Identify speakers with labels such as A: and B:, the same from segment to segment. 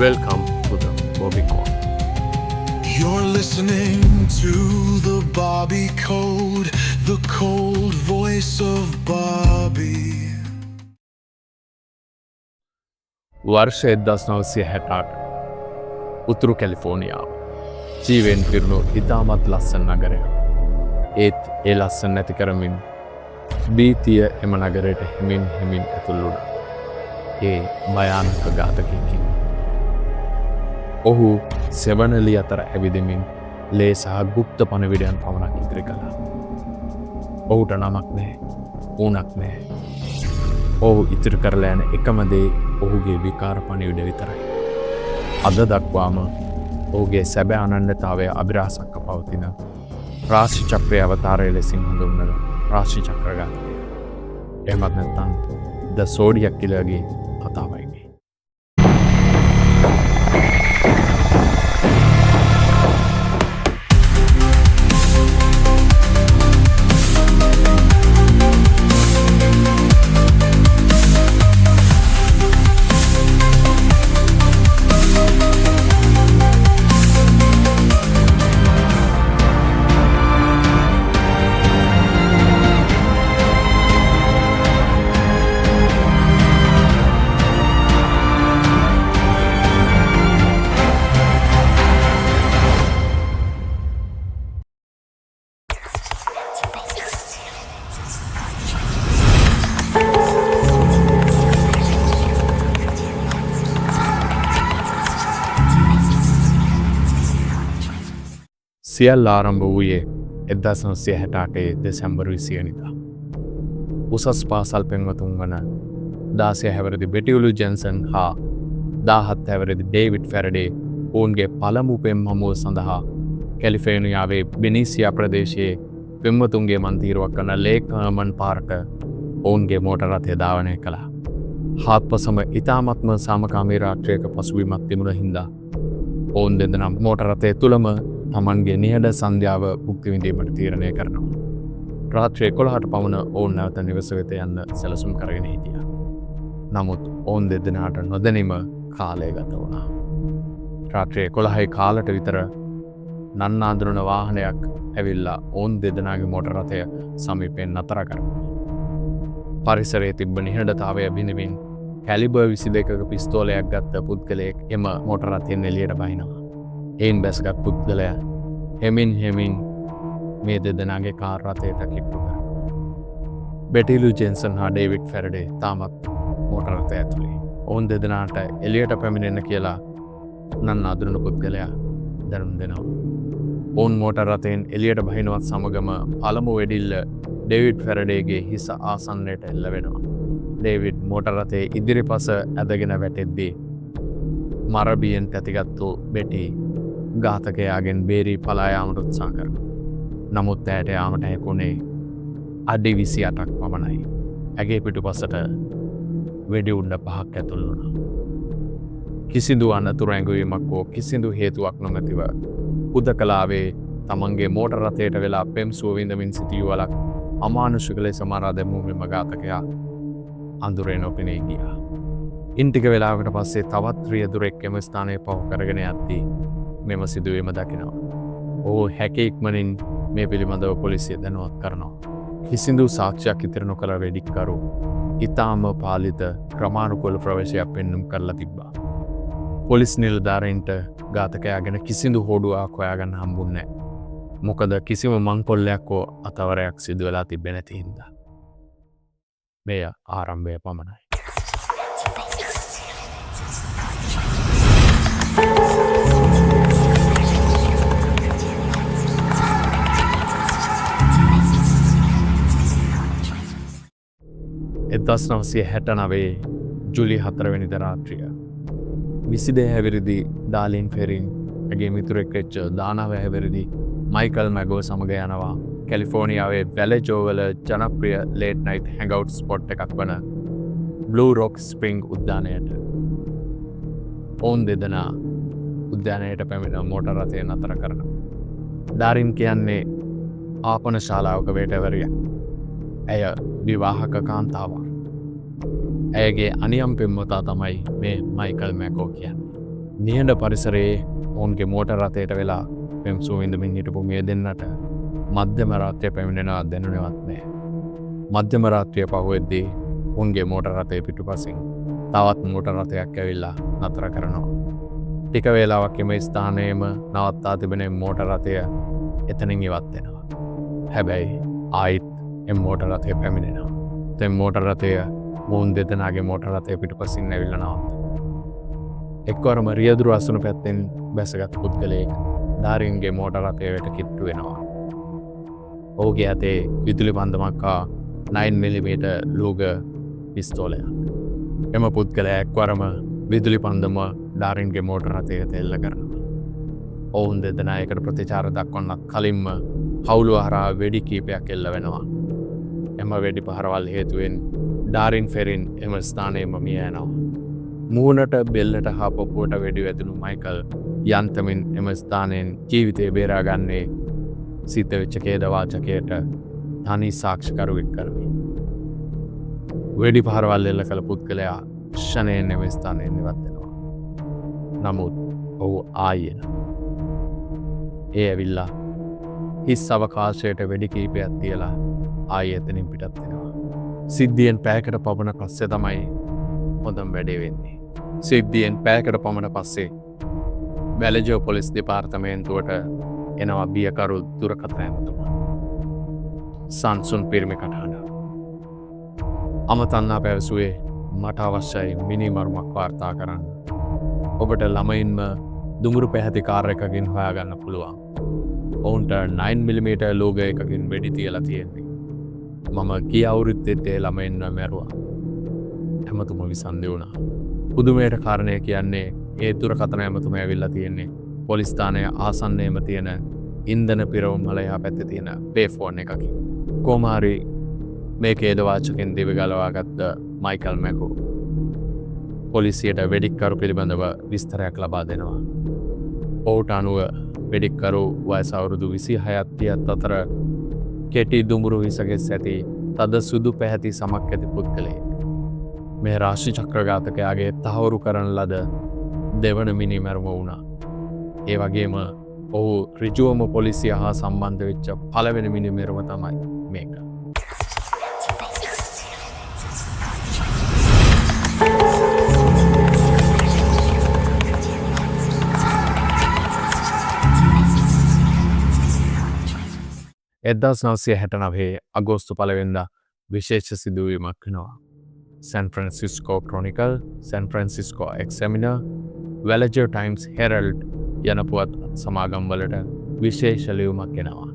A: Welcome to the Bobby Code.
B: You're listening to the Bobby Code, the cold voice of Bobby.
A: වර්ෂ 1968 උතුරු කැලිෆෝනියාව ජීවෙන් පිරුණු ඉතාමත් ලස්සන නගරයක්. ඒත් ඒ ලස්සන නැති කරමින් බීතිය එම නගරයට හිමින් ඇතුල් වුණා. ඒ භයානක ඝාතකයෙකි. ඔහු සෙවනලි අතර ඇවිදමින් ලේ සහ ගුප්ත පණවිඩයන් පමණක් ඉදිරි කළා. ඔහුට නමක් නැහැ, ඌණක් නැහැ. ඔහු ඉතිරි කරලා යන එකම දේ ඔහුගේ විකාර පණිවිඩ විතරයි. අද දක්වාම ඔහුගේ සැබෑ අනන්‍යතාවය අභිරහසක්ව පවතින රාශි චක්‍රයේ අවතාරය ලෙසින් හඳුන්වන රාශි චක්‍රඝාතකය. එහෙමත් නැත්නම් ද සෝඩියක් කිලර්ගේ කතාවයි මේ. සියල්ල ආරම්භ වූයේ 1968 දෙසැම්බර් 20 වෙනිදා. උසස් පාසල් පෙම්වතුන් වන 16 හැවිරිදි බෙටියුලු ජෙන්සන් හා 17 හැවිරිදි ඩේවිඩ් ෆැරඩේ ඔවුන්ගේ පළමු පෙම් හමුව සඳහා කැලිෆෝනියාවේ බෙනීසියා ප්‍රදේශයේ පෙම්වතුන්ගේ මන්තීරුවක් කරන ලේක් හර්මන් පාරට ඔවුන්ගේ මෝටර් රථය ධාවනය කළා. හාත්පසම ඉතාමත්ම සාමකාමී රාත්‍රියක පසුබිමක් තිබුණ හින්දා ඔවුන් දෙදෙනා මෝටර් රථය තුලම තමන්ගේ නිහඬ සන්ධ්‍යාව භුක්ති විඳීමට තීරණය කරනවා. රාත්‍රී 11ට පමණ ඔවුන් නැවත නිවස වෙත යන්න සැලසුම් කරගෙන හිටියා. නමුත් ඔවුන් දෙදෙනාට නොදැනීම කාලය ගත වුණා. රාත්‍රී 11යි කාලට විතර නන්නාඳුන වාහනයක් ඇවිල්ලා ඔවුන් දෙදෙනාගේ මෝටර් රථය සමීපයෙන් නතර කරනවා. පරිසරයේ තිබ්බ නිහඬතාවය බිඳමින් කැලිබර් 22ක පිස්තෝලයක් ගත්ත පුද්ගලයෙක් එම මෝටර් රථයෙන් එළියට බහිනවා. එයින් බැසගත් පුද්ගලයා හෙමින් මේ දෙදෙනාගේ කාර් රථයට කිට්ටු කරනවා. බෙටිලු ජෙන්සන් හා ඩේවිඩ් ෆැරඩේ තාමත් මෝටර් රථය ඇතුලේ. ඔවුන් දෙදෙනාට එළියට පැමිණෙන්න කියලා නන්නාඳුන පුද්ගලයා දැනුම් දෙනවා. ඔවුන් මෝටර් රථයෙන් එළියට බහිනවත් සමගම පළමු වෙඩිල්ල ඩේවිඩ් ෆැරඩේගේ හිස ආසන්නයට එල්ල වෙනවා. ඩේවිඩ් මෝටර් රථයේ ඉදිරිපස ඇදගෙන වැටෙද්දී මරබියෙන් තැතිගත්තු බෙටි ඝාතකයාගෙන් බේරී පලා යාමට උත්සාහ කරනවා. නමුත් ඇයට යාමට හැකුණේ අඩි 28ක් පමණයි. ඇගේ පිටුපසට වෙඩි උණ්ඩ 5ක් ඇතුල් වුණා. කිසිදු අනතුරු ඇඟවීමක් හෝ කිසිදු හේතුවක් නොමැතිව හුදකලාවේ තමන්ගේ මෝටර් රථයට වෙලා පෙම් සුව විඳමින් සිටි යුවලක් අමානුෂික ලෙස මරා දැමූ මෙම ඝාතකයා අඳුරේ නොපෙනී ගියා. ඉන් ටික වෙලාවකට පස්සේ තවත් රියදුරෙක් එම ස්ථානයේ පහු කරගෙන යද්දී මෙම සිදුවීම දකිනවා. ඔහු හැක ඉක්මනින් මේ පිළිබඳව පොලිසිය දැනුවත් කරනවා. කිසිදු සාක්ෂියක් ඉතිරි නොකළ වෙඩික්කරු ඉතාම පාලිත ක්‍රමානුකූල ප්‍රවේශයක් පෙන්නුම් කරලා තිබ්බා. පොලිස් නිලධාරීන්ට ඝාතකයා ගැන කිසිදු හොඩුවක් හොයාගන්න හම්බුන්නේ නැහැ. මොකද කිසිම මංකොල්ලයක් හෝ අතවරයක් සිදු වෙලා තිබෙන්නේ නැති හින්දා. මෙය ආරම්භය පමණයි. එදස් 1969 ජුලි 4 වෙනිද රාත්‍රිය 22 හැවිරිදි ඩාලින් ෆෙරින් ඇගේ මිතුරෙක් වෙච්ච 19 හැවිරිදි මයිකල් මැගෝ සමග යනවා කැලිෆෝනියාවේ වැලජෝවල ජනප්‍රිය ලේට් නයිට් හැන්ගවුට් ස්පොට් එකක් වන බ්ලූ රොක් ස්ප්‍රින්ග් උද්‍යානයට. ඔවුන් දෙදෙනා උද්‍යානයට පැමිණ මෝටර් රථය නතර කරනවා. ඩාරින් කියන්නේ ආපන ශාලාවක වේටවරියක්. ඇය විවාහක කාන්තාවක්. ඇයගේ අනියම් පෙම්වතා තමයි මේ මයිකල් මැකෝ කියන්නේ. නිහඬ පරිසරයේ ඔවුන්ගේ මෝටර් රථයට වෙලා පෙම්සූ විඳමින් හිටපු මේ දෙන්නට මධ්‍යම රාත්‍රිය පැමිණෙනවා දැනුනේවත් නෑ. මධ්‍යම රාත්‍රිය පහුවෙද්දී උන්ගේ මෝටර් රථය පිටුපසින් තවත් මෝටර් රථයක් ඇවිල්ලා නතර කරනවා. ටික වේලාවක් එම ස්ථානයේම නවත්තා තිබෙන මෝටර් රථය එතනින් ඉවත් වෙනවා. හැබැයි ආයිත් එම මෝටර් රථය පැමිණෙනවා. දැන් මෝටර් රථය මොවුන් දෙදෙනාගේ මෝටර් රථය පිටුපසින් ඇවිල්ලා නවත්තනවා. එක්වරම රියදුරු අසුණු පැත්තෙන් බැසගත් පුද්ගලයෙක් ඩාරින්ගේ මෝටර් රථය වෙත කිට්ටු වෙනවා. ඔහුගේ අතේ විදුලි පන්දමක් හා 9mm ලූග පිස්තෝලයක්. එම පුද්ගලයා එක්වරම විදුලි පන්දම ඩාරින්ගේ මෝටර් රථයට එල්ල කරනවා. ඔවුන් දෙදෙනා එකට ප්‍රතිචාර දක්වන්නත් කලින්ම හවුලුව හරහා වෙඩි කීපයක් එල්ල වෙනවා. එම වෙඩි පහරවල් හේතුවෙන් ඩාරින් ෆෙරින් එම ස්ථානයේම මිය යනවා. මූණට බෙල්ලට හා පොපුවට වෙඩි වැදුණු මයිකල් යන්තමින් එම ස්ථානයෙන් ජීවිතය බේරාගන්නේ සිද්ධ වෙච්ච ඛේදවාචකයට තනි සාක්ෂිකරුවෙක් කරමින්. වෙඩි පහරවල් එල්ල කළ පුද්ගලයා ක්ෂණයෙන් එම ස්ථානයෙන් ඉවත් වෙනවා. නමුත් ඔහු ආයෙත් ඒ ඇවිල්ලා හිස් අවකාශයට වෙඩි කීපයක් තියලා ආයෙත් එතනින් පිටත් වෙනවා. සිද්ධියෙන් පැයකට පමණ පස්සේ තමයි හොඳම වැඩේ වෙන්නේ. සිද්ධියෙන් පැයකට පමණ පස්සේ වැලජෝ පොලිස් දෙපාර්තමේන්තුවට එනවා බියකරු දුරකථන ඇමතුමා. සංසුන් පිරිමි කටහඬ. අමතන්නා පැවසුවේ මට අවශ්‍යයි මිනිමරුමක් වාර්තා කරන්න. ඔබට ළමයින්ම දුමුරු පැහැති කාර් එකකින් හොයාගන්න පුළුවන්. ඔවුන්ට 9mm ලෝග එකකින් වෙඩි තියලා තියෙන්නේ. මම ගිය අවුරුද්දෙත් ඒ ළමයින්ව මැරුවා. ඇමතුම විසන්දි වුණා. පුදුමයට කාරණය කියන්නේ ඒ දුරකථන ඇමතුම ඇවිල්ලා තියෙන්නේ පොලිස් ස්ථානය ආසන්නයේම තියෙන ඉන්ධන පිරවුම් වල එහා පැත්තේ තියෙන පේෆෝන් එකකින්. කොමාරි මේ ඛේදවාචකෙන් දිව ගලවාගත්ත මයිකල් මැකෝ පොලිසියට වෙඩික්කරු පිළිබඳව විස්තරයක් ලබා දෙනවා. ඔහුට අනුව වෙඩික්කරු වයස අවුරුදු 26 30 අතර කෙටි දුඹුරු හිසගෙස් ඇති තද සුදු පැහැති සමක් ඇති පුද්ගලයෙක්. මේ රාශි චක්‍රඝාතකයාගේ තහවුරු කරන ලද දෙවන මිනිමැරුම වුණා. ඒ වගේම ඔහු ඍජුවම පොලිසිය හා සම්බන්ධ වෙච්ච පළවෙනි මිනිමැරුම තමයි මේක. එදදාස් 969 අගෝස්තු 1 වෙනිදා විශේෂ සිදුවීමක් වෙනවා. San Francisco Chronicle, San Francisco Examiner, Vallejo Times Herald යන පුවත් සමාගම් වලට විශේෂ ලියුමක් එනවා.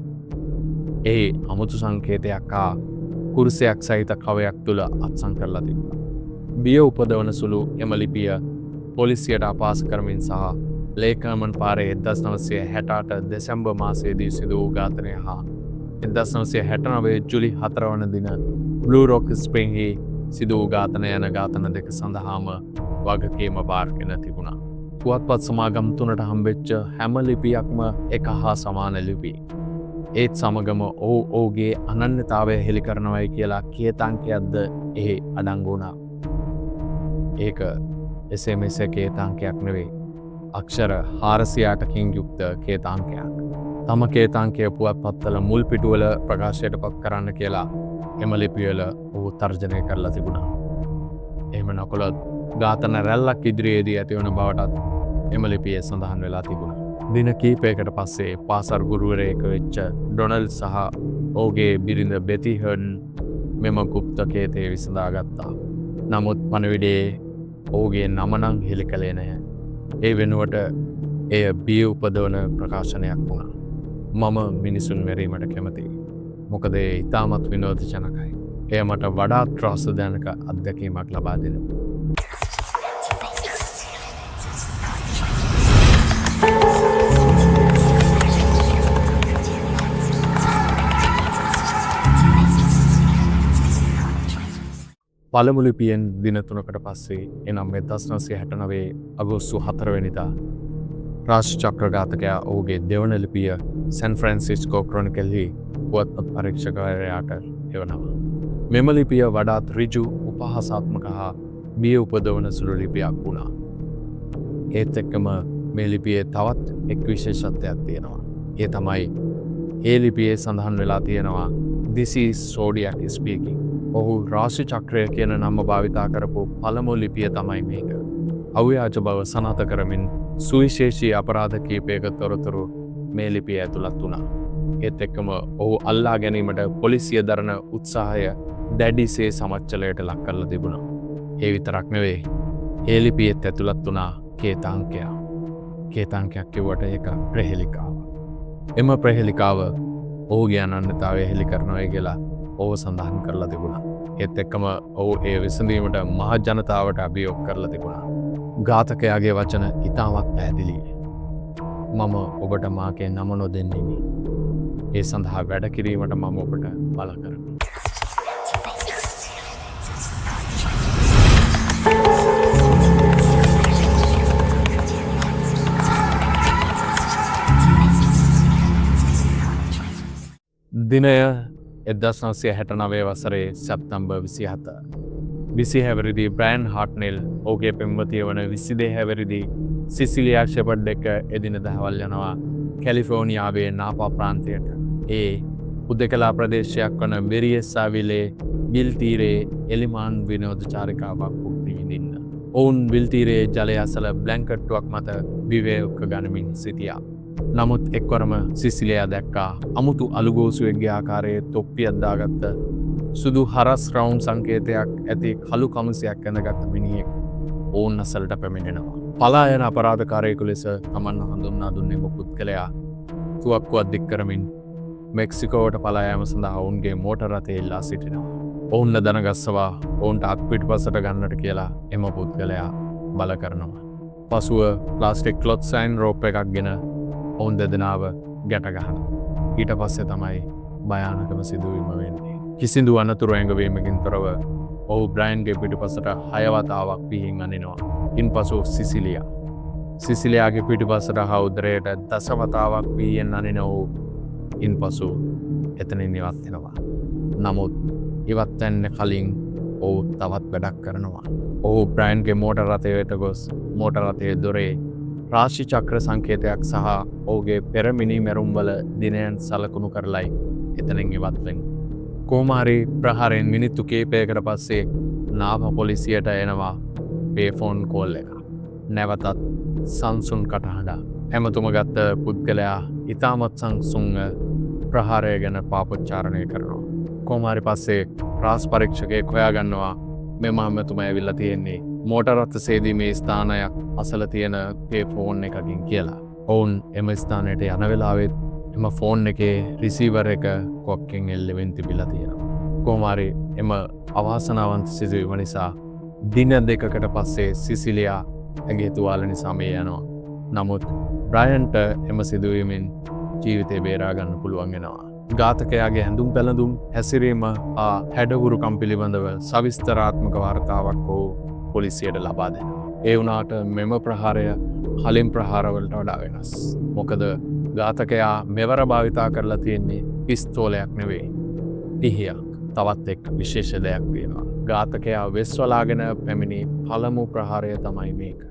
A: ඒ අමුතු සංකේතයක් හා කුරුසයක් සහිත කවයක් තුල අත්සන් කරලා තිබුණා. බිය උපදවන සුළු එම ලිපිය පොලිසියට අපහාස කරමින් සහ ලේකර්මන් පාරේ 1968 දෙසැම්බර් මාසයේදී සිදු වූ ඝාතනය හා 1969 ජුලි 4 වන දින බ්ලූ රොක් ස්ප්‍රින්ග්හි සිදු වූ ඝාතන යන ඝාතන දෙක සඳහාම වගකීම බාරගෙන තිබුණා. පුවත්පත් සමාගම් තුනට හම්බෙච්ච හැම ලිපියක්ම එක හා සමාන ලිපි. ඒත් සමගම ඔහුගේ අනන්‍යතාවය හෙළි කරනවයි කියලා කේතාංකයක්ද එහි අඩංගු වුණා. ඒක එසේ මෙසේ කේතාංකයක් නෙවෙයි. අක්ෂර 400කින් යුක්ත කේතාංකයක්. තම කේතාංකය පුවත්පත්වල මුල් පිටුවල ප්‍රකාශයට පත් කරන්න කියලා එම ලිපිවල ඔහු තර්ජනය කරලා තිබුණා. එහෙම නොකළොත් ඝාතන රැල්ලක් ඉදිරියේදී ඇතිවන බවටත් එම ලිපියේ සඳහන් වෙලා තිබුණා. දින කීපයකට පස්සේ පාසල් ගුරුවරයෙක් වෙච්ච ඩොනල්ඩ් සහ ඔහුගේ බිරිඳ බෙති හර්න් මෙම ගුප්ත කේතය විසඳාගත්තා. නමුත් පණවිඩයේ ඔහුගේ නම නම් හෙළි කළේ නැහැ. ඒ වෙනුවට එය බිය උපදවන ප්‍රකාශනයක් වුණා. මම මිනිසුන් මැරීමට කැමතියි. මොකද ඒ ඉතාමත් විනෝදජනකයි. එය මට වඩාත් ත්‍රාසදායක අත්දැකීමක් ලබා දෙනවා. පළමු ලිපියෙන් දින 3කට පස්සේ එනම් 1969 අගෝස්තු 4 වෙනිදා රාශි චක්‍රඝාතකයා ඔහුගේ දෙවන ලිපිය සැන් ෆ්‍රැන්සිස්කෝ ක්‍රොනිකල්හි පුවත්පත් පරීක්ෂකවරයාට එවනවා. මෙම ලිපිය වඩාත් ඍජු, උපහාසාත්මක හා බිය උපදවන සුළු ලිපියක් වුණා. ඒත් එක්කම මේ ලිපියේ තවත් එක් විශේෂත්වයක් තියෙනවා. ඒ තමයි ඒ ලිපියේ සඳහන් වෙලා තියෙනවා This is Zodiac speaking. ඔහු රාශි චක්‍රය කියන නම භාවිතා කරපු පළමු ලිපිය තමයි මේක. අව්‍යාජ බව සනාථ කරමින් සුවිශේෂී අපරාධ කීපයක තොරතුරු මේ ලිපිය ඇතුළත් වුණා. ඒත් එක්කම ඔහු අල්ලා ගැනීමට පොලිසිය දරන උත්සාහය දැඩිසේ සමච්චලයට ලක් කරලා තිබුණා. ඒ විතරක් නෙවෙයි. ඒ ලිපියෙත් ඇතුළත් වුණා කේතාංකයක්. කේතාංකයක් කිව්වට ඒක ප්‍රහෙලිකාව. එම ප්‍රහෙලිකාව ඔහුගේ අනන්‍යතාවය හෙළි කරනවා කියලා ඔහු සඳහන් කරලා තිබුණා. ඒත් එක්කම ඔහු ඒ විසඳීමට මහ ජනතාවට අභියෝග කරලා තිබුණා. ඝාතකයාගේ වචන ඉතාමත් පැහැදිලියි. මම ඔබට මාගේ නම නොදෙන්නෙමි. ඒ සඳහා වැඩ කිරීමට මම ඔබට බල කරමි. දිනය 1969 වසරේ සැප්තැම්බර් 27. 20 හැවිරිදි බ්‍රයන් හාට්නෙල් ඔහුගේ පෙම්වතිය වන 22 හැවිරිදි සිසිලියා ෂෙපර්ඩ් එක්ක එදිනෙදා දහවල් යනවා කැලිෆෝනියාවේ නාපා ප්‍රාන්තයට. ඒ උදෙකලා ප්‍රදේශයක් වන බෙරියස්සාවිලේ බිල් තීරයේ එලිමාන් විනෝද චාරිකාවක් භුක්ති විඳින්න. ඔවුන් බිල් තීරයේ ජලය අසල බ්ලැන්කට්ටුවක් මත විවේක ගනිමින් සිටියා. නමුත් එක්වරම සිසිලියා දැක්කා අමුතු අලුගෝසුවෙක්ගේ ආකාරයේ තොප්පියක් දාගත්ත සුදු හරස් රවුම් සංකේතයක් ඇති කළු කමුසියක් ඇඳගත් මිනිහෙක් ඔවුන් අසලට පැමිණෙනවා. පලායන අපරාධකාරයෙකු ලෙස තමන් හඳුන්වා දුන්නේ පුද්ගලයා තුවක්කුවක් දික් කරමින් මෙක්සිකෝවට පලා යාම සඳහා ඔවුන්ගේ මෝටර් රථය ඉල්ලා සිටිනවා. ඔවුන්ව දනගස්සවා ඔවුන්ට අත්පිටිපසට ගන්නට කියලා එම පුද්ගලයා බල කරනවා. පසුව ප්ලාස්ටික් ක්ලොත් සයින් රෝප් එකක් ගෙන ඔවුන් දෙදෙනාව ගැට ගහන. ඊට පස්සේ තමයි භයානකම සිදුවීම වෙන්නේ. කිසිදු අනතුරු ඇඟවීමකින් තොරව ඔහු බ්‍රයන්ගේ පිටිපසට 6 වතාවක් පිහින් අනිනවා. ඉන්පසු සිසිලියාගේ පිටිපසට හා උදරයට 10 වතාවක් පිහින් අනින ඔහු ඉන්පසු එතනින් ඉවත් වෙනවා. නමුත් ඉවත් වෙන්න කලින් ඔහු තවත් වැඩක් කරනවා. ඔහු බ්‍රයන්ගේ මෝටර් රථය වෙත ගොස් මෝටර් රථයේ දොරේ රාශි චක්‍ර සංකේතයක් සහ ඔහුගේ පෙරමිනි මැරුම්වල දිනයන් සලකුණු කරලයි එතනින් ඉවත් වෙන්නේ. කොහොමාරි ප්‍රහාරයෙන් මිනිත්තු කීපයකට පස්සේ නාප පොලිසියට එනවා පේෆෝන් කෝල් එක. නැවතත් සංසුන් කටහඬ. ඇමතුම ගත්ත පුද්ගලයා ඉතාමත් සංසුන්ව ප්‍රහාරය ගැන පාපොච්චාරණය කරනවා. කොහොමාරි පස්සේ රාස් පරීක්ෂකයෙක් හොයාගන්නවා මෙම ඇමතුම ඇවිල්ලා තියෙන්නේ මෝටර් රථ සේදීමේ ස්ථානයක් අසල තියෙන පේ ෆෝන් එකකින් කියලා. ඔවුන් එම ස්ථානයට යන වෙලාවෙත් එම ෆෝන් එකේ රිසීවර් එක කොක්කෙන් එල්ලෙමින් තිබිලා තියෙනවා. කොහොමාරි එම අවාසනාවන්ත සිදුවීම නිසා දින දෙකකට පස්සේ සිසිලියා ඇගේ තුවාල නිසා මේ යනවා. නමුත් බ්‍රයන්ට එම සිදුවීමෙන් ජීවිතේ බේරා ගන්න පුළුවන් වෙනවා. ඝාතකයාගේ හැඳුම් පැළඳුම් හැසිරීම හැඩහුරුකම් පිළිබඳව සවිස්තරාත්මක වාර්තාවක් හෝ පොලිසියට ලබා දෙනවා. ඒ වුණාට මෙම ප්‍රහාරය කලින් ප්‍රහාරවලට වඩා වෙනස්. මොකද ඝාතකයා මෙවර භාවිතා කරලා තියෙන්නේ පිස්තෝලයක් නෙවෙයි. පිහියක්. තවත් එක් විශේෂ දෙයක් තියෙනවා. ඝාතකයා වෙස්වලාගෙන පැමිණි පළමු ප්‍රහාරය තමයි මේක.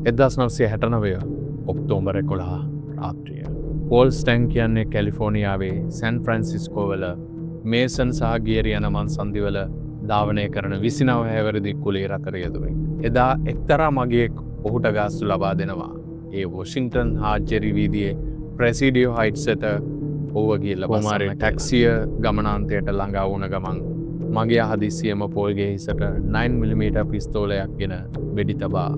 A: එදදාස් 1969 ඔක්තෝබර් 11 රාත්‍රිය. පෝල් ස්ටැන් කියන්නේ කැලිෆෝනියාවේ සැන් ෆ්‍රැන්සිස්කෝ වල මේසන් සහ ගියරි යන මං සන්ධිවල ධාවනය කරන 29 හැවිරිදි කුලේ රථර යදුරෙක්. එදා එක්තරා මගියෙක් ඔහුට ගාස්තු ලබා දෙනවා. ඒ වොෂින්ටන් හා ජෙරි වීදියේ ප්‍රෙසිඩියෝ හයිට්ස්ට ඔහුව ගිහිල්ලා කොමාරි ටැක්සිය ගමනාන්තයට ළඟා වුණ ගමන් මගියා හදිස්සියම පෝල්ගේ හිසට 9mm පිස්තෝලයක් ගෙන වෙඩි තබා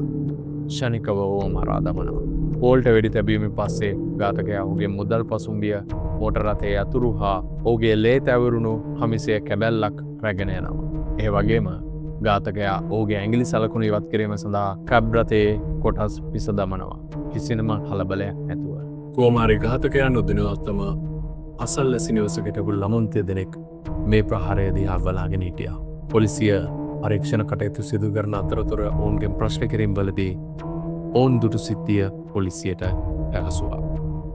A: ෂණිකව ඔහුව මරා දමනවා. පෝල්ට වෙඩි තැබීමෙන් පස්සේ ඝාතකයා ඔහුගේ මුදල් පසුම්බිය මෝටර් රථයේ අතුරු හා ඔහුගේ ලේ තැවරුණු කමිසය කැබැල්ලක් රැගෙන යනවා. ඒ වගේම ඝාතකයා ඔහුගේ ඇඟිලි සලකුණු ඉවත් කිරීම සඳහා කැබ් රථයේ කොටස් පිස දමනවා. කිසිම කලබලයක් නැතුව. කොමාරි ඝාතකයා නොදැනුවත්වම අසල්වැසි නිවසක හිටපු ළමුන් දෙදෙනෙක් මේ ප්‍රහාරය දිහා බලාගෙන හිටියා. පොලිසිය පරීක්ෂණ කටයුතු සිදු කරන අතරතුර ඔවුන්ගෙන් ප්‍රශ්න කිරීම් වලදී ඔවුන් දුටු සිද්ධිය පොලිසියට පැවසුවා.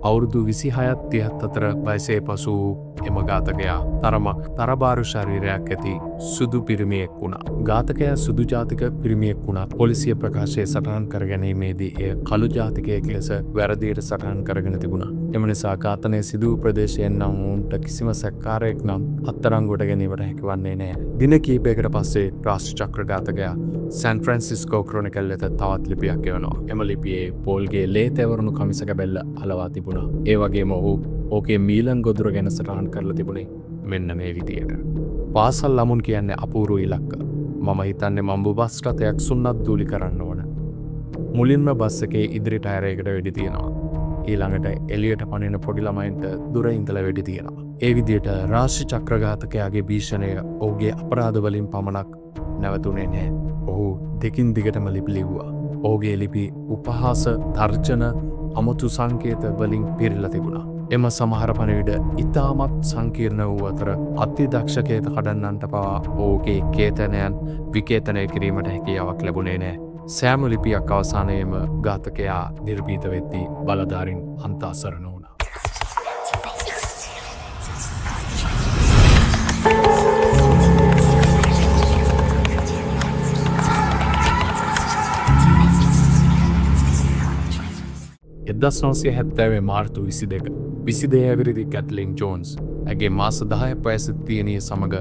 A: අවුරුදු 26ත් 30ත් අතර වයසේ පසු එම ඝාතකයා තරබාරු ශරීරයක් ඇති සුදු පිරිමියෙක් වුණා. ඝාතකයා සුදු ජාතික පිරිමියෙක් වුණා. පොලිසිය ප්‍රකාශයේ සටහන් කර ගැනීමේදී එය කළු ජාතිකයෙක් ලෙස වැරදියට සටහන් කරගෙන තිබුණා. එම නිසා ඝාතනය සිදු වූ ප්‍රදේශයෙන් නම් වුන්ට කිසිම සැකකාරයෙක් නම් අත්අඩංගුවට ගැනීමට හැකිවන්නේ නැහැ. දින කිහිපයකට පස්සේ රාष्ट्र චක්‍ර ඝාතකයා සෑන් ෆ්‍රැන්සිස්කෝ ක්‍රොනිකල් වෙත තවත් ලිපියක් එවනවා. එම ලිපියේ පෝල්ගේ ලේ තැවරුණු කමිසක බැල්ල අලවා තිබුණා. ඒ වගේම ඔහු ඕකේ මීලන් ගොදුර ගැන සටහන් කරලා තිබුණේ මෙන්න මේ විදියට. පාසල් ළමුන් කියන්නේ අපූර්ව ඉලක්ක. මම හිතන්නේ මම්බු බස් රථයක් සුන්නත් දූලි කරන්න ඕන. මුලින්ම බස් එකේ ඉදිරි ටයරයකට වෙඩි තියෙනවා. ඊළඟට එළියට පනින පොඩි ළමයින්ට දුර ඉඳලා වෙඩි තියෙනවා. ඒ විදියට රාष्ट्र චක්‍ර ඝාතකයාගේ භීෂණය ඔහුගේ අපරාධ වලින් පමණක් නැවතුනේ නැහැ. ඔහු දෙකින් දිගටම ලිපි ලිව්වා. ඔහුගේ ලිපි උපහාස, තර්ජන, අමුතු සංකේත වලින් පිරීලා තිබුණා. එම සමහර පණිවිඩ ඉතාමත් සංකීර්ණ වූ අතර අතිදක්ෂකේත කඩන්නන්ට පවා ඔහුගේ කේතනයන් විකේතනය කිරීමට හැකියාවක් ලැබුණේ නැහැ. සෑම ලිපියක් අවසානයේම ඝාතකයා නිර්භීත වෙද්දී බලධාරීන් අන්තාසරණ වුණා. එදස් නවසය හැත්තෑවේ මාර්තු 22 ඇවිරිදි කැට්ලින් ජෝන්ස් ඇගේ මාස 10 පෑසිතියනිය සමඟ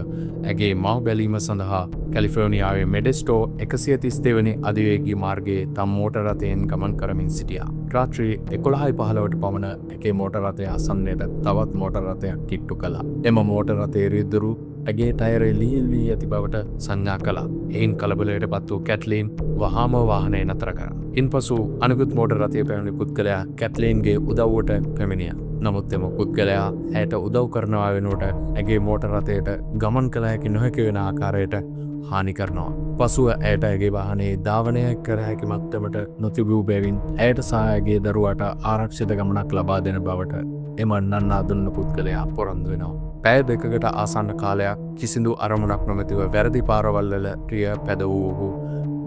A: ඇගේ මව බැලීම සඳහා කැලිෆෝනියාවේ මෙඩෙස්ටෝ 132 වනි අධිවේගී මාර්ගයේ තම මෝටර් රථයෙන් ගමන් කරමින් සිටියා. රාත්‍රී 11:15ට පමණ එකේ මෝටර් රථය අසන්නයට තවත් මෝටර් රථයක් කිට්ටු කළා. එම මෝටර් රථයේ රිද්දුරු ඇගේ ටයරේ ලීල්වී ඇති බවට සංඥා කළා. එයින් කලබලයට පත් වූ කැට්ලීන් වහාම වාහනය නතර කරා. ඉන්පසු අනිකුත් මෝටර් රථයේ පැමිණි පුද්ගලයා කැට්ලීන්ගේ උදව්වට පැමිණියා. නමුත් එම පුද්ගලයා ඇයට උදව් කරනවා වෙනුවට ඇගේ මෝටර් රථයට ගමන් කළ හැකි නොහැකි වෙන ආකාරයට හානි කරනවා. පසුව ඇයට ඇගේ වාහනේ ධාවනය කර හැකි මට්ටමට නොතිබූ බැවින් ඇයට සහ ඇගේ දරුවාට ආරක්ෂිත ගමනක් ලබා දෙන බවට එම නන්නා දුන්න පුද්ගලයා පොරොන්දු වෙනවා. පැය දෙකකට ආසන්න කාලයක් කිසිදු අරමුණක් නොමැතිව වැරදි පාරවල්වල ක්‍රිය පැද වූ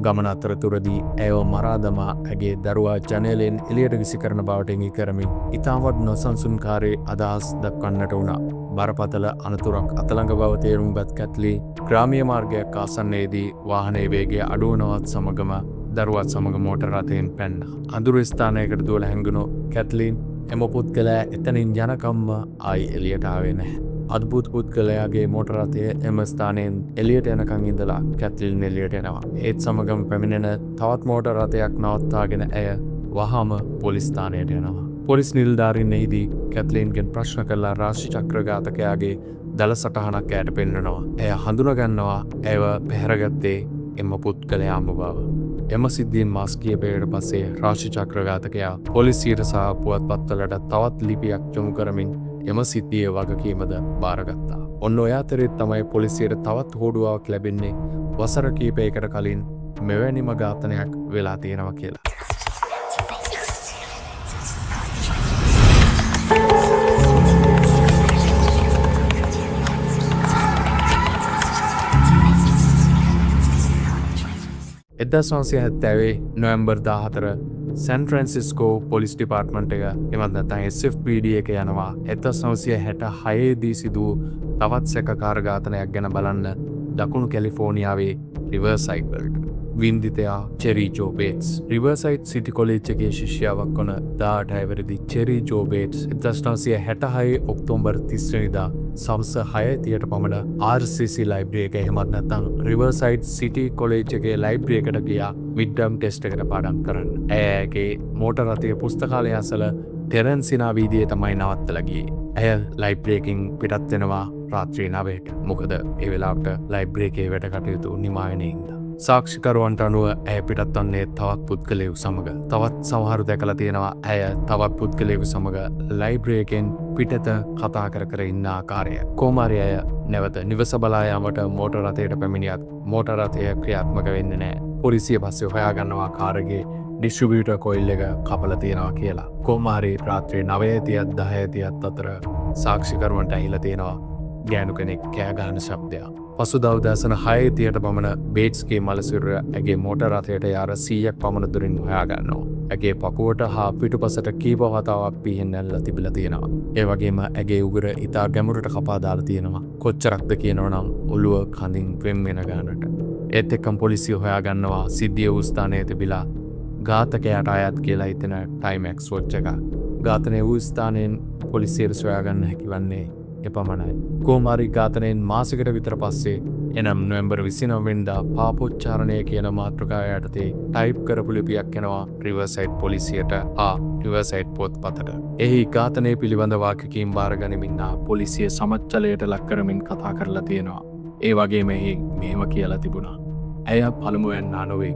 A: ගමන අතරතුරදී ඇයව මරා දමා ඇගේ දරුවා ජනේලෙන් එළියට විසි කරන බවට ඉඟි කරමින් ඉතාමත් නොසන්සුන්කාරී අදහස් දක්වන්නට වුණා. බරපතල අනතුරක් අතළඟ බව තේරුම් ගත් කැට්ලී ග්‍රාමීය මාර්ගයක් ආසන්නයේදී වාහනේ වේගය අඩුවනවත් සමගම දරුවත් සමග මෝටර් රථයෙන් පැන්නා. අඳුරු ස්ථානයකට දුවලා හැංගුණු කැට්ලීන් එම පුද්ගලයා එතනින් යනකම්ම ආයි එළියට ආවේ නැහැ. අද්භූත පුද්ගලයාගේ මෝටර් රථය එම ස්ථානයෙන් එළියට යනකම් ඉඳලා කැට්ලින් එළියට එනවා. ඒත් සමගම පැමිණෙන තවත් මෝටර් රථයක් නවත්වාගෙන ඇය වහාම පොලිස් ස්ථානයට යනවා. පොලිස් නිලධාරීන් එහිදී කැට්ලින්ගෙන් ප්‍රශ්න කළා රාष्ट्र චක්‍ර ඝාතකයාගේ දල සටහනක් ඇයට පෙන්වනවා. ඇය හඳුනගන්නවා ඇයව පැහැරගත්තේ එම පුද්ගලයාම බව. එම සිද්ධියෙන් මාස් කිහිපයකට පස්සේ රාष्ट्र චක්‍ර ඝාතකයා පොලිසියට සහ පුවත්පත්වලට තවත් ලිපියක් යොමු කරමින් එම සිද්ධියේ වගකීමද බාරගත්තා. ඔන්න ඔය අතරේ තමයි පොලිසියට තවත් හෝඩුවාවක් ලැබෙන්නේ වසර කිහිපයකට කලින් මෙවැනිම ඝාතනයක් වෙලා තියෙනවා කියලා. එදස් 1970 November 14 San Francisco police department එක එමත් නැත්නම් SFPD එක යනවා 1966 දී සිදු තවත් සැකකාර ඝාතනයක් ගැන බලන්න දකුණු කැලිෆෝනියාවේ රිවර්සයිඩ් වලට. වින්දිතයා චෙරි ජෝ බේට්ස් රිවර්සයිඩ් සිටි කොලෙජ් එකේ ශිෂ්‍යාවක් වන 18 වෙනිදි චෙරි ජෝ බේට්ස් 1966 ඔක්තෝබර් 30 වෙනිදා සවස් 6:30ට පමණ RCC ලයිබ්‍රරි එක එහෙමත් නැත්නම් රිවර්සයිඩ් සිටි කොලෙජ් එකේ ලයිබ්‍රරි එකට ගියා මිඩ්ටර්ම් ටෙස්ට් එකට පාඩම් කරන්න. ඇයගේ මෝටර් රථයේ පුස්තකාලය අසල ටෙරන්සිනා වීදියේ තමයි නවත්තලා ගියේ. ඇය ලයිබ්‍රරි එකකින් පිටත් වෙනවා රාත්‍රී 9ට. මොකද ඒ වෙලාවට ලයිබ්‍රරි එකේ වැඩ කටයුතු නිමා වෙන හින්දා. සාක්ෂිකරුවන්ට අනුව ඇය පිටත් වන්නේ තවත් පුද්ගලයෙකු සමග. තවත් සමහරු දැකලා තියෙනවා ඇය තවත් පුද්ගලයෙකු සමග ලයිබ්‍රරි එකෙන් පිටත කතා කර ඉන්න ආකාරය. කොමාරි ඇය නැවත නිවස බලා යාමට මෝටර් රථයට පැමිණියත් මෝටර් රථය ක්‍රියාත්මක වෙන්නේ නැහැ. පොලිසිය පස්සේ හොයාගන්නවා කාර්ගේ ඩිස්ට්‍රිබියුටර් කොයිල් එක කපලා තියෙනවා කියලා. කොමාරි රාත්‍රී 9:30ත් 10:30ත් අතර සාක්ෂිකරුවන්ට ඇහිලා තියෙනවා ගෑනු කෙනෙක් කෑ ගහන ශබ්දයක්. පසුදා උදෑසන 6:30ට පමණ බේට්ස්ගේ මලසිරුර ඇගේ මෝටර් රථයට යාර 100ක් පමණ දුරින් හොයා ගන්නවා. ඇගේ පපුවට හා පිටුපසට කීප වතාවක් පීහෙන් ඇල්ලලා තිබිලා තියෙනවා. ඒ වගේම ඇගේ උගුර ඉතා ගැඹුරට කපා දාලා තියෙනවා. කොච්චරක්ද කියනවනම් ඔළුව කඳින් වෙන් වෙන ගානට. ඒත් එක්කම පොලිසිය හොයා ගන්නවා සිද්ධිය වූ ස්ථානයේ තිබිලා ඝාතකයාට අයත් කියලා හිතෙන ටයිමැක්ස් වොච් එක. ඝාතනය වූ ස්ථානයෙන් පොලිසියට සොයා ගන්න හැකිවන්නේ එපමණයි. කොහොම හරි ඝාතනයෙන් මාසයකට විතර පස්සේ එනම් නොවැම්බර් 29 වෙනිදා පාපෝච්චාරණය කියන මාතෘකාව යටතේ ටයිප් කරපු ලිපියක් එනවා රිවර්සයිඩ් පොලිසියට රිවර්සයිඩ් පොත්පතට. එහි ඝාතනය පිළිබඳ වාක්‍යකීම් බාර ගනිමින් පොලිසිය සමච්චලයට ලක් කරමින් කතා කරලා තියෙනවා. ඒ වගේම එහි මෙහෙම කියලා තිබුණා. ඇය පළමුවෙන් නොවේ.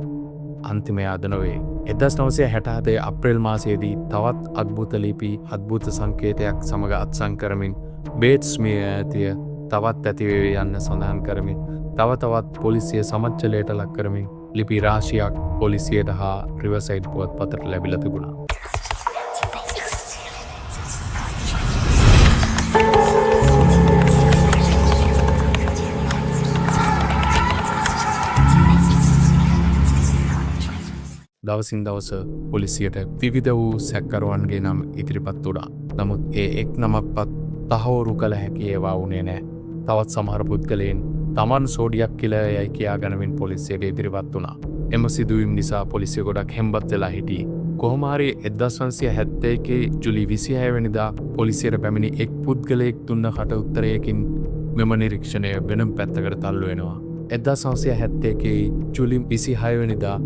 A: අන්තිමය අද නොවේ. 1967 අප්‍රේල් මාසයේදී තවත් අద్භුත ලිපි අద్භුත සංකේතයක් සමග අත්සන් කරමින් බේට්ස් මේ ඇතිය තවත් ඇතිවේ යන්න සඳහන් කරමින් තවත් පොලිසිය සමච්චලයට ලක් කරමින් ලිපි රාශියක් පොලිසියට හා රිවර්සයිඩ් පුවත්පතට ලැබිලා තිබුණා. දවසින් දවස පොලිසියට විවිධ වූ සැකකරුවන්ගේ නම් ඉදිරිපත් වුණා. නමුත් ඒ එක් නමක්වත් තහවුරු කළ හැකි ඒවා වුණේ නැහැ. තවත් සමහර පුද්ගලයන් තමන් සෝඩියක් කියලා යයි කියා ගනිමින් පොලිසියට ඉදිරිපත් වුණා. එම සිදුවීම් නිසා පොලිසිය ගොඩක් හෙම්බත් වෙලා හිටියේ. කොහොම හරි 1971 ජුලි 26 වෙනිදා පොලිසියට පැමිණි එක් පුද්ගලයෙක් දුන්න කට උත්තරයකින් මෙම නිරීක්ෂණය වෙනම පැත්තකට තල්ලු වෙනවා. 1971 ජුලි 26 වෙනිදා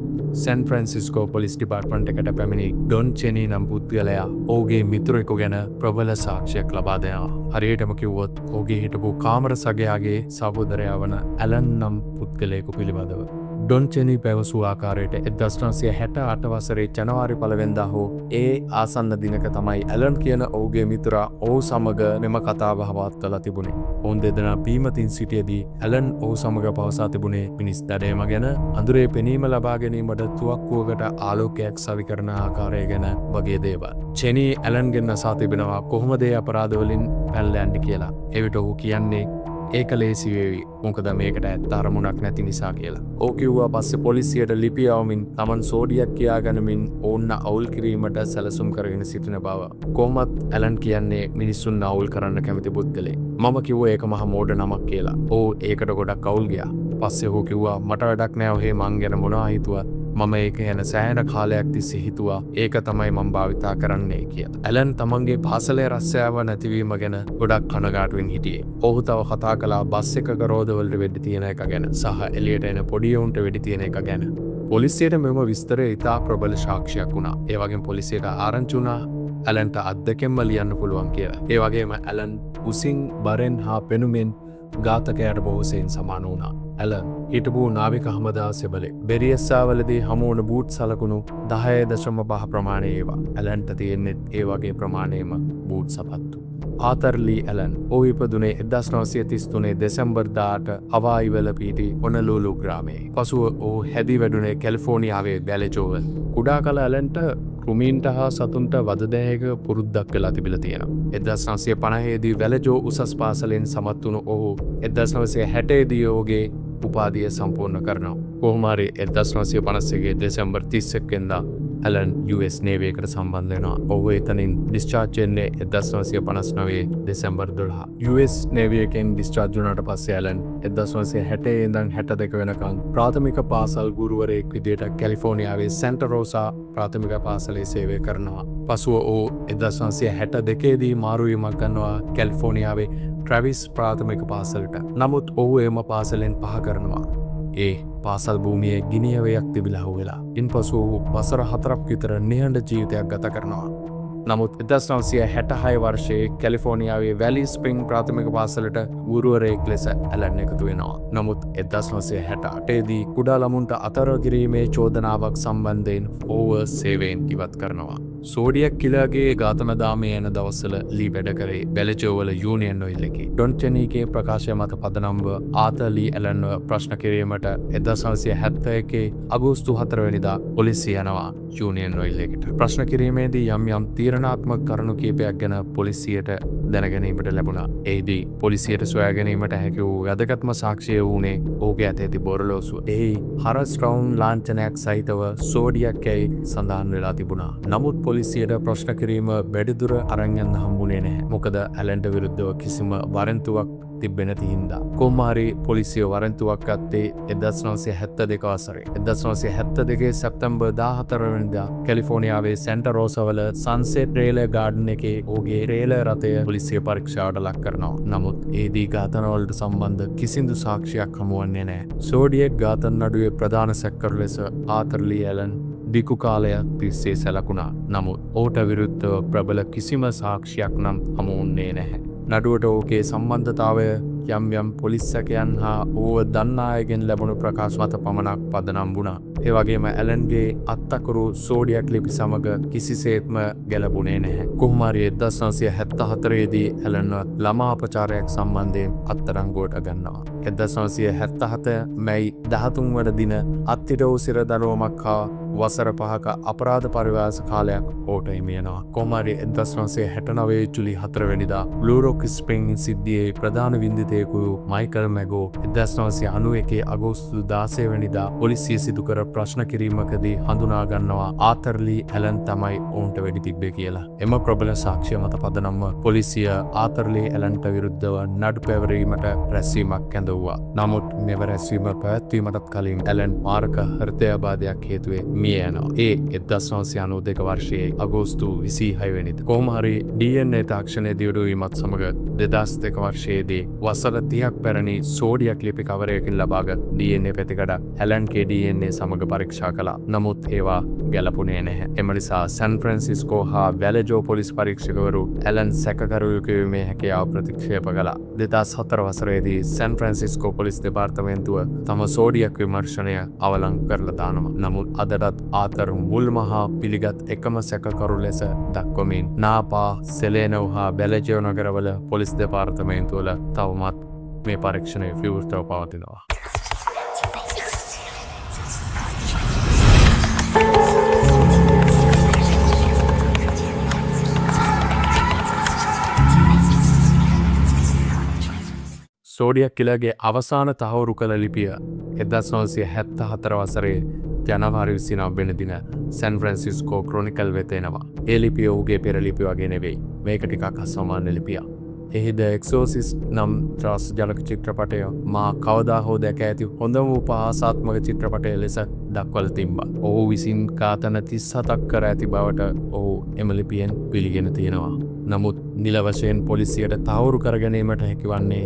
A: සැන් ෆ්‍රැන්සිස්කෝ පොලිස් ඩිපාර්ට්මන්ට් එකට පැමිණි ඩොන් චෙනි නම් පුද්ගලයා ඔහුගේ මිතුරෙකු ගැන ප්‍රබල සාක්ෂියක් ලබා දෙනවා. හරියටම කිව්වොත් ඔහුගේ හිටපු කාමර සගයාගේ සහෝදරයා වන ඇලන් නම් පුද්ගලයෙකු පිළිබඳව. ඩොන් චෙනි පැවසූ ආකාරයට 1968 වසරේ ජනවාරි 1 වෙනිදා හෝ ඒ ආසන්න දිනක තමයි ඇලන් කියන ඔහුගේ මිතුරා ඔහු සමග මෙම කතාව පවත්වලා තිබුණේ. ඔවුන් දෙදෙනා බීමතින් සිටියේදී ඇලන් ඔහු සමග පවසා තිබුණේ මිනිස් දඩයම ගැන, අඳුරේ පෙනීම ලබා ගැනීමට තුවක්කුවකට ආලෝකයක් සවි කරන ආකාරය ගැන වගේ දේවල්. චෙනි ඇලන්ගෙන් අසා තිබෙනවා කොහොමද ඒ අපරාධවලින් පැනලා යන්නේ කියලා. එවිට ඔහු කියන්නේ ඒක ලේසි වේවි. මොකද මේකට ඇත්ත අරමුණක් නැති නිසා කියලා. ඔහු කිව්වා පස්සේ පොලිසියට ලිපි යවමින් තමන් සෝඩියක් කියා ගනිමින් ඔවුන් අවුල් කිරීමට සැලසුම් කරගෙන සිටින බව. කොහොමත් ඇලන් කියන්නේ මිනිස්සුන් අවුල් කරන්න කැමති පුද්ගලෙක්. මම කිව්වා ඒක මහා මෝඩ නමක් කියලා. ඔහු ඒකට ගොඩක් අවුල් ගියා. පස්සේ ඔහු කිව්වා මට වැඩක් නෑ ඔහේ මං ගැන මොනවා හිතුවත් මම ඒක ගැන සෑහෙන කාලයක් තිස්සේ හිතුවා ඒක තමයි මම භාවිතා කරන්නේ කියලා. ඇලන් තමන්ගේ පාසලේ රස්සාව නැතිවීම ගැන ගොඩක් කනගාටුවෙන් හිටියේ. ඔහු තව කතා කළා බස් එකක රෝදවලට වෙඩි තියෙන එක ගැන සහ එළියට එන පොඩි උන්ට වෙඩි තියෙන එක ගැන. පොලිසියට මෙම විස්තරය ඉතා ප්‍රබල සාක්ෂියක් වුණා. ඒ වගේම පොලිසියට ආරංචි වුණා ඇලන්ට අත්දැකීම්ම ලියන්න පුළුවන් කියලා. ඒ වගේම ඇලන් උසින් බරෙන් හා පෙනුමෙන් ඝාතකයාට බොහෝසෙයින් සමාන වුණා. ඇලන් හිටපු නාවික හමුදා සෙබළෙක්. බෙරියස්සාවලදී හමුවන බූට් සලකුණු 10.5 ප්‍රමාණය ඒවා. ඇලන්ට තියෙන්නේ ඒ වගේ ප්‍රමාණයම බූට් සපත්තු. ආතර් ලී ඇලන් ඔහු ඉපදුනේ 1933 දෙසැම්බර් 18 හවායිවල පිහිටි හොනලූලු ග්‍රාමයේ. පසුව ඔහු හැදී වැඩුණේ කැලිෆෝනියාවේ බැලෙජෝවල්. කුඩා කල ඇලන්ට කෘමීන්ට හා සතුන්ට වදදෑයක පුරුද්දක් වෙලා තිබිලා තියෙනවා. 1950 දී වැලජෝ උසස් පාසලෙන් සමත් වුණු ඔහු 1960 දී ඔහුගේ උපාධිය සම්පූර්ණ කරනවා. කොහොම හරි 1951 දෙසැම්බර් 31 වෙනිදා ඇලන් US Navy එකට සම්බන්ධ වෙනවා. ඔහු එතනින් ඩිස්චාර්ජ් වෙන්නේ 1959 දෙසැම්බර් 12. US Navy එකෙන් ඩිස්චාර්ජ් වුණාට පස්සේ ඇලන් 1960 ඉඳන් 62 වෙනකන් ප්‍රාථමික පාසල් ගුරුවරයෙක් විදිහට කැලිෆෝනියාවේ සැන්ටා රෝසා ප්‍රාථමික පාසලේ සේවය කරනවා. පසුව ඔහු 1962 දී මාරුවීමක් ගන්නවා කැලිෆෝනියාවේ ට්‍රැවිස් ප්‍රාථමික පාසලට. නමුත් ඔහු එම පාසලෙන් පහ කරනවා. ඒ පාසල් භූමියේ ගිනියවයක් තිබිලා හුවෙලා. ඉන්පසු ඔහු වසර 4ක් විතර නිහඬ ජීවිතයක් ගත කරනවා. නමුත් 1966 වර්ෂයේ කැලිෆෝනියාවේ වැලි ස්ප්‍රින්ග් ප්‍රාථමික පාසලට ගුරුවරයෙක් ලෙස ඇලන් එකතු වෙනවා. නමුත් 1968 දී කුඩා ළමුන්ට අතර කිරීමේ චෝදනාවක් සම්බන්ධයෙන් ඔහුව සේවයෙන් ඉවත් කරනවා. සෝඩියක් කිලාගේ ගාතනදාමය යන දවස්සල ලී වැඩ කරේ බැලජෝවල යූනියන් ඔයිල්ලකි. ඩොන්ටනීගේ ප්‍රකාශය මත පදනම්ව ආතලී ඇලන්ව ප්‍රශ්න කිරීමට 1971 අගෝස්තු 4 වෙනිදා පොලිසිය යනවා යූනියන් ඔයිල්ලකට. ප්‍රශ්න කිරීමේදී යම් තීරණාත්මක කරුණු කීපයක් ගැන පොලිසියට දැනගැනීමට ලැබුණා. එහිදී පොලිසියට සොයා ගැනීමට හැකි වූ වැදගත්ම සාක්ෂිය වුණේ ඔහුගේ අතේ ඇති බොරලෝසුව. එහි හරස් රවුන්ඩ් ලාංඡනයක් සහිතව සෝඩියක් යැයි සඳහන් වෙලා තිබුණා. නමුත් පොලිසියට ප්‍රශ්න කිරීම වැඩිදුර අරන් යන්න හම්බුනේ නැහැ. මොකද ඇලන්ට විරුද්ධව කිසිම වරෙන්තුවක් තිබෙන්නේ නැති හින්දා. කොහොමාරි පොලිසිය වරෙන්තුවක් ගත්තේ 1972 වසරේ. 1972 සැප්තැම්බර් 14 වෙනිදා කැලිෆෝනියාවේ සැන්ටා රෝසා වල සන්සෙට් රේලර් ගාඩන් එකේ ඔහුගේ රේලර් රථය පොලිසිය පරීක්ෂාවට ලක් කරනවා. නමුත් ඒදී ඝාතනවලට සම්බන්ධ කිසිදු සාක්ෂියක් හමුවන්නේ නැහැ. සෝඩියෙක් ඝාතන නඩුවේ ප්‍රධාන සැකකරු ලෙස ආතර් ලී ඇලන් දිගු කාලයක් තිස්සේ සැලකුණා. නමුත් ඔහුට විරුද්ධව ප්‍රබල කිසිම සාක්ෂියක් නම් හමුවුන්නේ නැහැ. නඩුවට ඔහුගේ සම්බන්ධතාවය යම් පොලිස් සැකයන් හා ඌව දන්නා අයගෙන් ලැබුණු ප්‍රකාශ මත පමණක් පදනම් වුණා. ඒ වගේම ඇලන්ගේ අත්තකරු සෝඩියක් ලිපි සමග කිසිසේත්ම ගැලපුණේ නැහැ. කොහොම හරි 1974 දී ඇලන්ව ළමා අපචාරයක් සම්බන්ධයෙන් අත්අඩංගුවට ගන්නවා. 1977 මැයි 13 වන දින අත්හිටවූ සිර දඬුවමක් හා වසර 5ක අපරාධ පරිවාස කාලයක් ඔහුට හිමි වෙනවා. කොහොම හරි 1969 ජුලි 4 වෙනිදා බ්ලූ රොක් ස්ප්‍රින්ග් සිද්ධියේ ප්‍රධාන වින්දිතයෙකු මයිකල් මැගෝ 1991 අගෝස්තු 16 වෙනිදා පොලිසිය සිදු කර ප්‍රශ්න කිරීමකදී හඳුනා ගන්නවා ආතර් ලී ඇලන් තමයි ඔවුන්ට වෙඩි තිබ්බේ කියලා. එම ප්‍රබල සාක්ෂිය මත පදනම්ව පොලිසිය ආතර් ලී ඇලන්ට විරුද්ධව නඩු පැවරීමට රැස්වීමක් ඇඳවුවා. නමුත් මෙම රැස්වීම පැවැත්වීමටත් කලින් ඇලන් මාරක හෘදයාබාධයක් හේතුවෙන් මිය යනවා. ඒ 1992 වර්ෂයේ අගෝස්තු 26 වෙනිදා. කොහොම හරි DNA තාක්ෂණයේ දියුණුවීමත් සමග 2002 වර්ෂයේදී වසර 30ක් පැරණි සෝඩියක් ලිපි කවරයකින් ලබාගත් DNA පැතිකඩක් ඇලන්ගේ DNA සමග පරීක්ෂා කළා. නමුත් ඒවා ගැලපුණේ නැහැ. එම නිසා සැන් ෆ්‍රැන්සිස්කෝ හා වැලජෝ පොලිස් පරීක්ෂකවරු ඇලන් සැකකරුවෙකු වීමේ හැකියාව ප්‍රතික්ෂේප කළා. 2004 වසරේදී සැන් ෆ්‍රැන්සිස්කෝ පොලිස් දෙපාර්තමේන්තුව තම සෝඩියක් විමර්ශනය අවලං කරලා දානවා. නමුත් අදටත් ආතර් මුල්ම හා පිළිගත් එකම සැකකරු ලෙස දක්වමින් නාපා, සෙලේනව් හා බැලජෝ නගරවල පොලිස් දෙපාර්තමේන්තුවල තවමත් මේ පරීක්ෂණය විවෘතව පවතිනවා. සෝඩියක් කිලාගේ අවසාන තහවුරු කළ ලිපිය 1974 වසරේ ජනවාරි 29 වෙනි දින සැන් ෆ්‍රැන්සිස්කෝ ක්‍රොනිකල් වෙත එනවා. ඒ ලිපිය ඔහුගේ පෙර ලිපි වගේ නෙවෙයි. මේක ටිකක් අසාමාන්‍ය ලිපියක්. එහි ද එක්සෝසිස්ට් නම් ත්‍රාසජනක චිත්‍රපටය මා කවදා හෝ දැක ඇති හොඳම උපහාසාත්මක චිත්‍රපටය ලෙස දක්වලා තිබ්බා. ඔහු විසින් ඝාතන 37ක් කර ඇති බවට ඔහු එම ලිපියෙන් පිළිගෙන තියෙනවා. නමුත් නිල වශයෙන් පොලිසියට තහවුරු කර ගැනීමට හැකිවන්නේ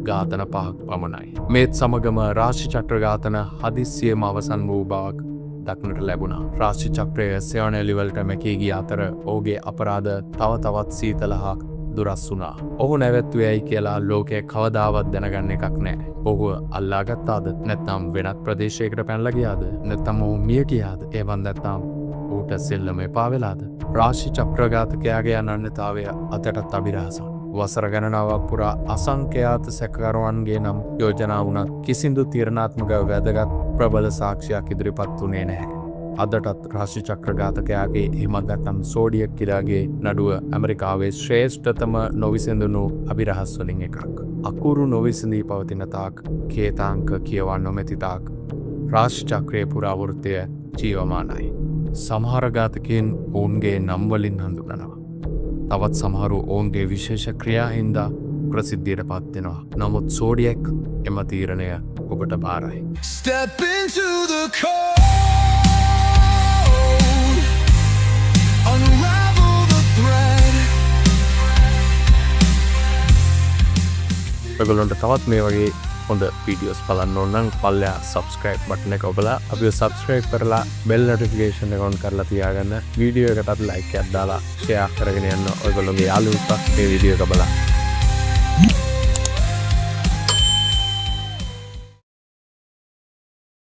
A: ඝාතන 5ක් පමණයි. මේත් සමගම රාශි චක්‍ර ඝාතන හදිස්සියේම අවසන් වූ බවක් දක්නට ලැබුණා. රාශි චක්‍රය සෙවන එලිවලට මැකී ගිය අතර ඔහුගේ අපරාධ තවත් සීතල හා දුරස් වුණා. ඔහු නැවැත්තුවේයි කියලා ලෝකයේ කවදාවත් දැනගන්න එකක් නැහැ. ඔහු අල්ලාගත්තාද? නැත්නම් වෙනත් ප්‍රදේශයකට පැනලා ගියාද? නැත්නම් ඔහු මිය ගියාද? ඒවත් නැත්නම් ඌට සෙල්ලම එපා වෙලාද? රාශි චක්‍ර ඝාතකයාගේ අනන්‍යතාවය අතටත් අභිරහසක්. වසර ගණනාවක් පුරා අසංඛ්‍යාත සැකකරුවන්ගේ නම් යෝජනා වුණත් කිසිදු තීරණාත්මක වැදගත් ප්‍රබල සාක්ෂියක් ඉදිරිපත් වුණේ නැහැ. අදටත් රාශි චක්‍ර ඝාතකයාගේ එහෙමත් නැත්නම් සෝඩියක් කිලාගේ නඩුව ඇමරිකාවේ ශ්‍රේෂ්ඨතම නොවිසඳුණු අභිරහස් වලින් එකක්. අකුරු නොවිසඳී පවතින තාක්, කේතාංක කියවා නොමැති තාක් රාශි චක්‍රයේ පුරාවෘත්තය ජීවමානයි. සමහර ඝාතකයන් ඔවුන්ගේ නම් වලින් හඳුනනවා. තවත් සමහරු ඔවුන්ගේ විශේෂ ක්‍රියා හින්දා ප්‍රසිද්ධියට පත් වෙනවා. නමුත් සෝඩියක් එම තීරණය ඔබට බාරයි.
B: Step into the cold, unravel the thread.
A: ඔයගොල්ලන්ට තවත් මේ වගේ හොඳ වීඩියෝස් බලන්න ඕන නම් පල්ලෙහා subscribe button එක ඔබලා අපිව subscribe කරලා bell notification එක on කරලා තියාගන්න. වීඩියෝ එකටත් like එකක් දාලා share කරගෙන යන්න. ඔයගොල්ලෝගේ යාළුවෝත් මේ වීඩියෝ එක බලන්න.